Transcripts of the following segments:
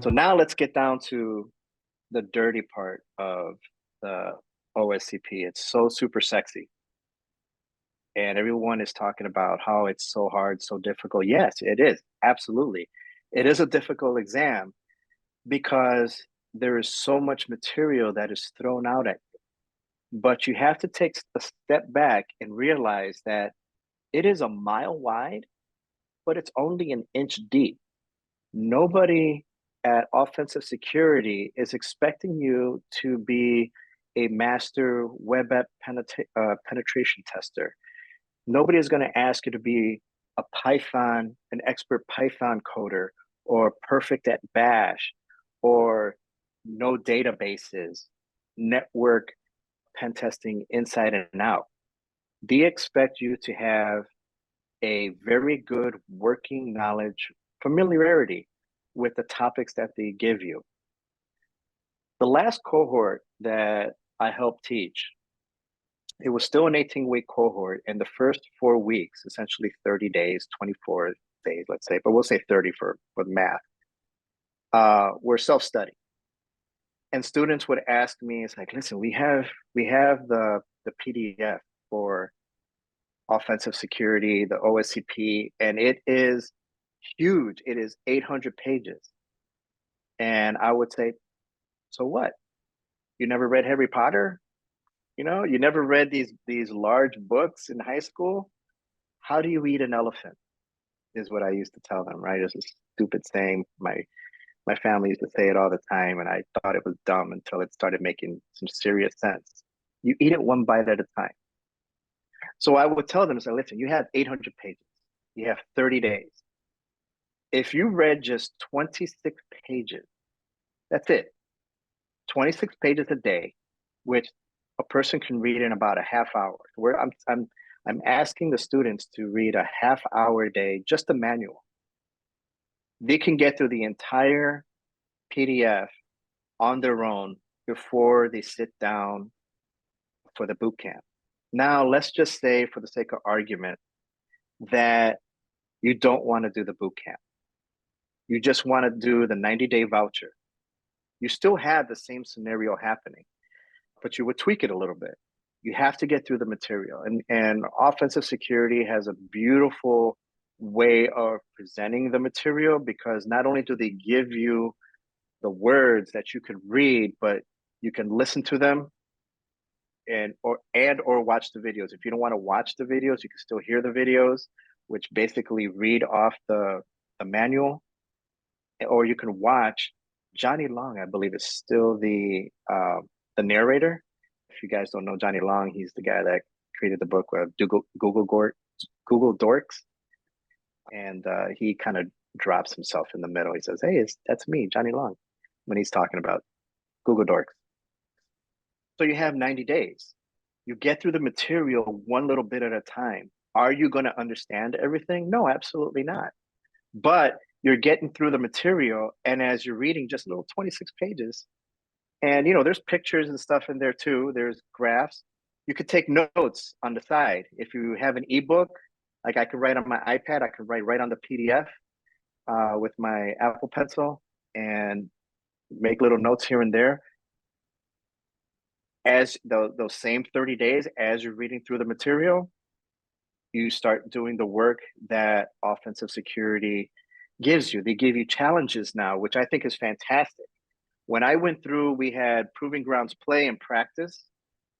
So now let's get down to the dirty part of the OSCP. It's so super sexy. And everyone is talking about how it's so hard, so difficult. Yes, it is. Absolutely. It is a difficult exam because there is so much material that is thrown out at you. But you have to take a step back and realize that it is a mile wide, but it's only an inch deep. Nobody at offensive security is expecting you to be a master web app penetration tester. Nobody is going to ask you to be an expert Python coder, or perfect at Bash, or know databases, network pen testing inside and out. They expect you to have a very good working knowledge, familiarity with the topics that they give you. The last cohort that I helped teach, it was still an 18-week cohort, and the first 4 weeks, essentially 30 days, 24 days, let's say, but we'll say 30 for the math, were self-study. And students would ask me, it's like, listen, we have the PDF for offensive security, the OSCP, and it is huge. It is 800 pages. And I would say, so what? You never read Harry Potter? You never read these large books in high school? How do you eat an elephant? Is what I used to tell them, right? It's a stupid saying. My family used to say it all the time, and I thought it was dumb until it started making some serious sense. You eat it one bite at a time. So I would tell them, say, listen, you have 800 pages. You have 30 days. If you read just 26 pages, that's it. 26 pages a day, which a person can read in about a half hour. Where I'm asking the students to read a half hour a day, just the manual. They can get through the entire PDF on their own before they sit down for the boot camp. Now, let's just say, for the sake of argument, that you don't want to do the boot camp. You just want to do the 90-day voucher. You still have the same scenario happening, but you would tweak it a little bit. You have to get through the material. And offensive security has a beautiful way of presenting the material, because not only do they give you the words that you could read, but you can listen to them or watch the videos. If you don't want to watch the videos, you can still hear the videos, which basically read off the manual, or you can watch. Johnny Long, I believe, is still the narrator. If you guys don't know Johnny Long, he's the guy that created the book with Google Dorks, and he kind of drops himself in the middle. He says, "Hey, that's me, Johnny Long," when he's talking about Google Dorks. So you have 90 days. You get through the material one little bit at a time. Are you going to understand everything? No, absolutely not. But you're getting through the material, and as you're reading just little 26 pages, and there's pictures and stuff in there too. There's graphs. You could take notes on the side. If you have an ebook, like I could write on my iPad, I could write right on the PDF with my Apple Pencil and make little notes here and there. As those same 30 days, as you're reading through the material, you start doing the work that offensive security gives you. They give you challenges now, which I think is fantastic. When I went through, we had Proving Grounds play and practice.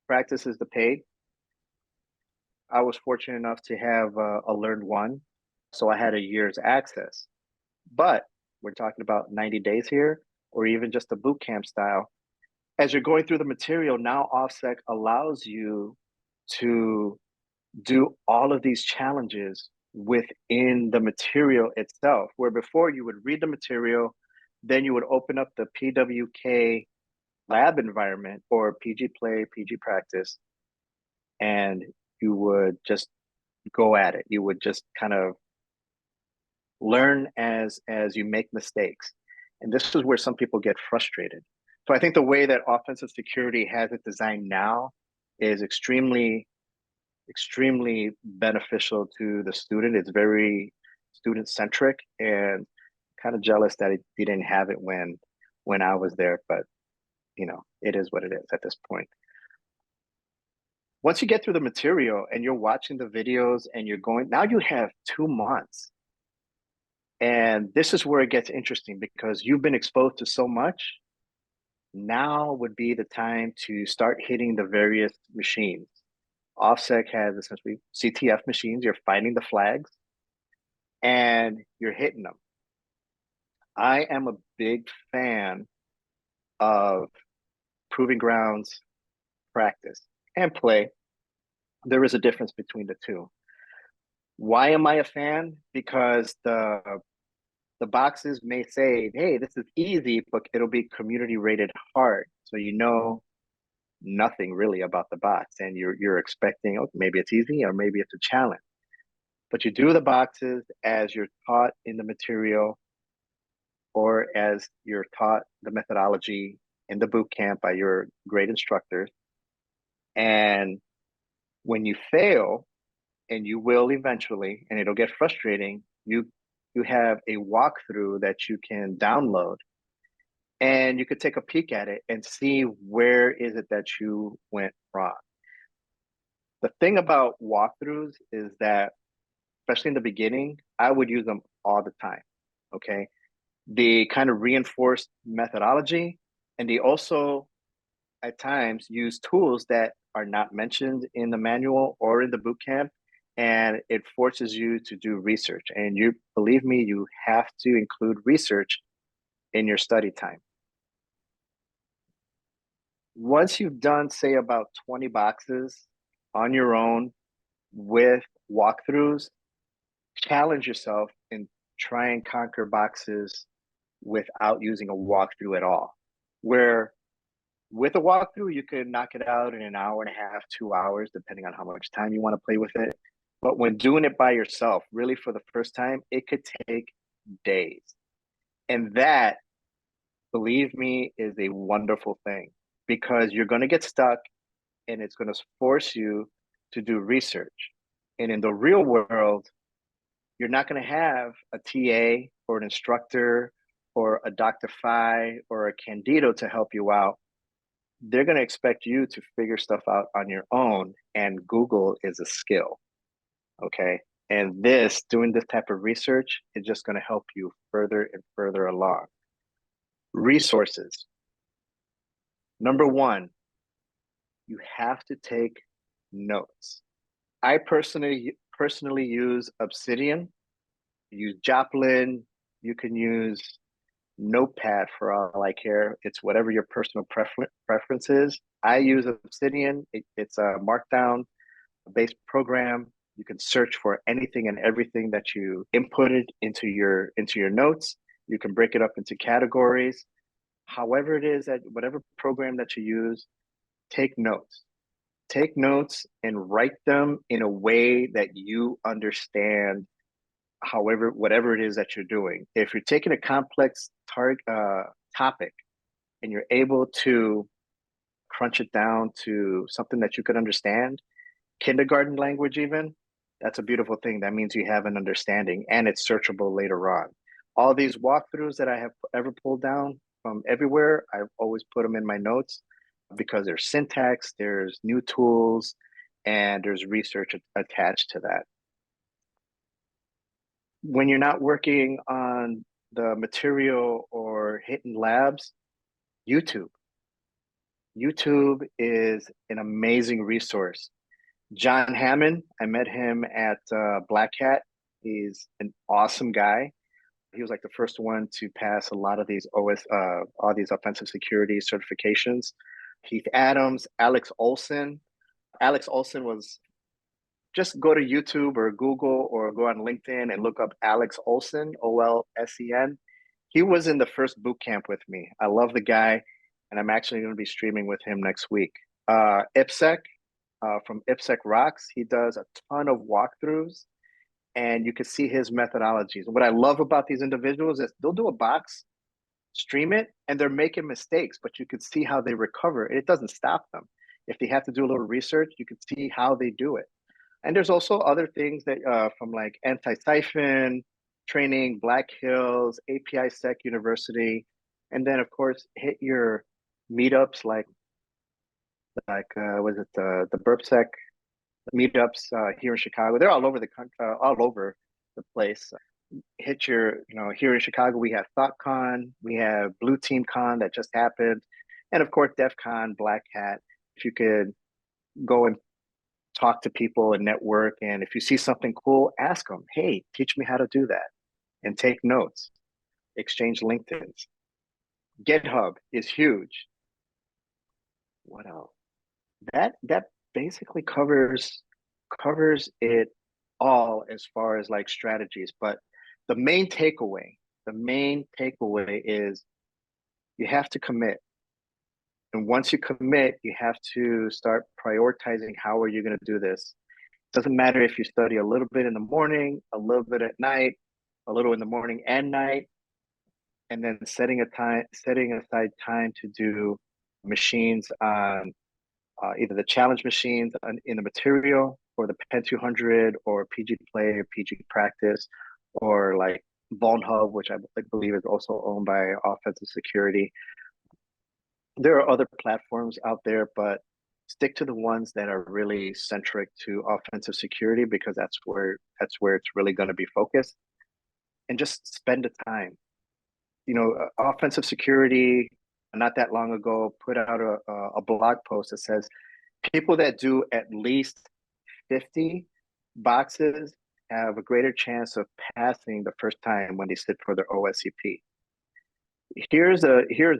Practice is the paid. I was fortunate enough to have a learned one, so I had a year's access. But we're talking about 90 days here, or even just a boot camp style. As you're going through the material, now OffSec allows you to do all of these challenges within the material itself, where before you would read the material, then you would open up the PWK lab environment or PG Play, PG Practice, and you would just go at it. You would just kind of learn as you make mistakes. And this is where some people get frustrated. So I think the way that offensive security has it designed now is extremely beneficial to the student. It's very student centric, and Kind of jealous that he didn't have it when I was there, but it is what it is at this point. Once you get through the material and you're watching the videos and you're going, now you have 2 months. And this is where it gets interesting because you've been exposed to so much. Now would be the time to start hitting the various machines. OffSec has essentially CTF machines. You're finding the flags and you're hitting them. I am a big fan of proving grounds practice and play. There is a difference between the two. Why am I a fan? Because the boxes may say, hey, this is easy, but it'll be community rated hard. So nothing really about the box. And you're expecting, oh, maybe it's easy or maybe it's a challenge. But you do the boxes as you're taught in the material or as you're taught the methodology in the boot camp by your great instructors. And when you fail, and you will eventually, and it'll get frustrating, you have a walkthrough that you can download and you could take a peek at it and see where is it that you went wrong. The thing about walkthroughs is that, especially in the beginning, I would use them all the time. Okay. They kind of reinforce methodology, and they also at times use tools that are not mentioned in the manual or in the boot camp, and it forces you to do research. And you believe me, you have to include research in your study time. Once you've done, say, about 20 boxes on your own with walkthroughs, challenge yourself and try and conquer boxes without using a walkthrough at all. Where with a walkthrough, you could knock it out in an hour and a half, 2 hours, depending on how much time you want to play with it. But when doing it by yourself, really for the first time, it could take days. And that, believe me, is a wonderful thing because you're going to get stuck and it's going to force you to do research. And in the real world, you're not going to have a TA or an instructor or a Dr. Phi or a Candido to help you out. They're going to expect you to figure stuff out on your own, and Google is a skill. Okay. And doing this type of research is just going to help you further and further along. Resources. Number one, you have to take notes. I personally use Obsidian, use Joplin, you can use Notepad for all I care. It's whatever your personal preference is. I use Obsidian. It's a Markdown based program. You can search for anything and everything that you inputted into your notes. You can break it up into categories. However it is that whatever program that you use, take notes. Take notes and write them in a way that you understand whatever it is that you're doing. If you're taking a complex topic and you're able to crunch it down to something that you could understand, kindergarten language even, that's a beautiful thing. That means you have an understanding and it's searchable later on. All these walkthroughs that I have ever pulled down from everywhere, I've always put them in my notes because there's syntax, there's new tools, and there's research attached to that. When you're not working on the material or hitting labs, YouTube. YouTube is an amazing resource. John Hammond, I met him at Black Hat. He's an awesome guy. He was like the first one to pass a lot of these all these offensive security certifications. Keith Adams, Alex Olson. Alex Olson was, just go to YouTube or Google or go on LinkedIn and look up Alex Olson, Olsen. He was in the first boot camp with me. I love the guy, and I'm actually going to be streaming with him next week. IPSEC, from IPSEC Rocks, he does a ton of walkthroughs, and you can see his methodologies. And what I love about these individuals is they'll do a box, stream it, and they're making mistakes, but you can see how they recover. It doesn't stop them. If they have to do a little research, you can see how they do it. And there's also other things that from like anti-siphon, training, Black Hills, API Sec University, and then of course hit your meetups was it the BurpSec meetups here in Chicago? They're all over the country, all over the place. Hit your, here in Chicago, we have ThoughtCon, we have Blue Team Con that just happened, and of course, DEF CON, Black Hat. If you could go and talk to people and network, and if you see something cool, ask them, hey, teach me how to do that, and take notes, exchange LinkedIn's. GitHub is huge. What else? That basically covers it all as far as like strategies. But the main takeaway is you have to commit. And once you commit, you have to start prioritizing how are you going to do this. It doesn't matter if you study a little bit in the morning, a little bit at night, a little in the morning and night, and then setting aside time to do machines on either the challenge machines in the material or the Pen 200 or PG Play or PG Practice or like Hub, which I believe is also owned by Offensive Security. There are other platforms out there, but stick to the ones that are really centric to offensive security because that's where it's really going to be focused. And just spend the time. Offensive security not that long ago put out a blog post that says people that do at least 50 boxes have a greater chance of passing the first time when they sit for their OSCP. Here's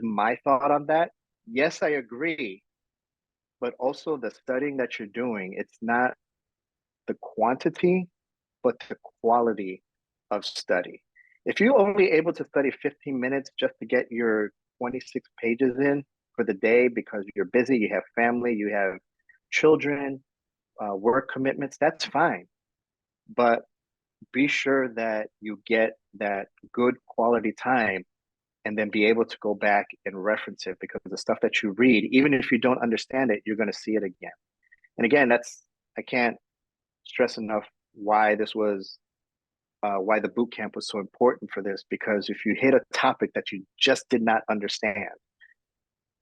my thought on that. Yes, I agree, but also the studying that you're doing, it's not the quantity, but the quality of study. If you're only able to study 15 minutes just to get your 26 pages in for the day because you're busy, you have family, you have children, work commitments, that's fine. But be sure that you get that good quality time and then be able to go back and reference it because the stuff that you read, even if you don't understand it, you're going to see it again. And again, I can't stress enough why why the boot camp was so important for this, because if you hit a topic that you just did not understand,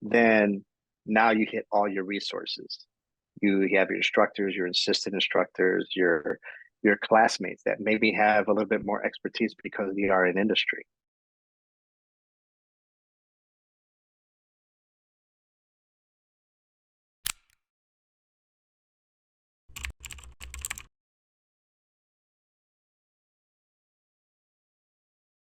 then now you hit all your resources. You have your instructors, your assistant instructors, your classmates that maybe have a little bit more expertise because they are in industry.